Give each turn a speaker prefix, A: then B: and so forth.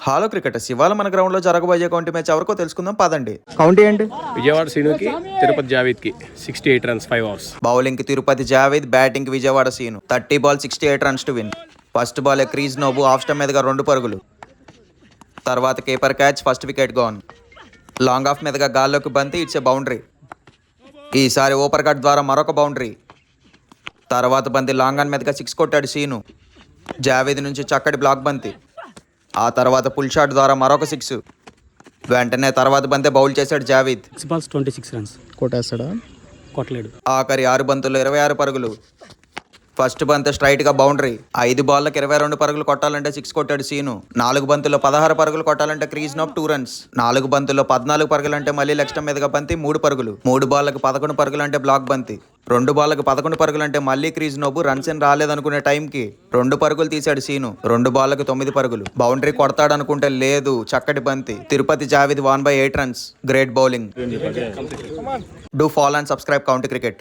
A: Hello cricketers, ఇవాళ మన ground లో జరగబోయే కౌంటీ మ్యాచ్ ఎవరికో తెలుసుకుందాం పదండి.
B: కౌంటీ ఏంటి?
C: విజయవాడ సీనుకి తిరుపతి జావేద్కి 68 రన్స్ 5 overs.
A: బౌలింగ్ కి తిరుపతి జావేద్, బ్యాటింగ్ కి Vijayawada Seenu. 30 ball 68 runs to win. First ball crease నోబు ఆఫ్ స్టంప్ మీదుగా 2 పరుగులు. తర్వాత keeper catch, first wicket gone. Long off మీదుగా గాల్లోకి బంతి, ఇట్స్ ఏ బౌండరీ. ఈసారి ఓపర్ కట్ ద్వారా మరొక బౌండరీ. తర్వాత బంతి లాంగ్ ఆన్ మీదుగా 6 కొట్టాడు సీను. జావేద్ నుంచి చక్కటి బ్లాక్ బంతి. ఆ తర్వాత పుల్ షాట్ ద్వారా మరొక 6. వెంటనే తర్వాత బంతే బౌల్ చేశాడు జావేద్.
C: 6 balls 26 runs.
B: కొట్టేస్తాడా?
C: కొట్టలేడు.
A: ఆఖరి 6 బంతుల్లో 26 పరుగులు. ఫస్ట్ బంత్ స్ట్రైట్ గా బౌండరీ. 5 బాల్లకు 22 పరుగులు కొట్టాలంటే 6 కొట్టాడు సీను. 4 బంతుల్లో 16 పరుగులు కొట్టాలంటే క్రీజ్ నోబ్ 2 runs. 4 బంతుల్లో 14 పరుగులు అంటే మళ్ళీ లెగ్ స్టంప్ మీదుగా బంతి 3 పరుగులు. 3 బాల్లకు 11 పరుగులు అంటే బ్లాక్ బంతి. 2 బాల్లకు 11 పరుగులు అంటే మళ్ళీ క్రీజ్ నోబు. రన్స్ ఏం రాలేదనుకునే టైంకి 2 పరుగులు తీశాడు సీను. 2 బాల్లకు 9 పరుగులు. బౌండరీ కొడతాడనుకుంటే లేదు, చక్కటి బంతి. Tirupati Javed 1/8 runs. Great bowling. Do follow and subscribe county cricket.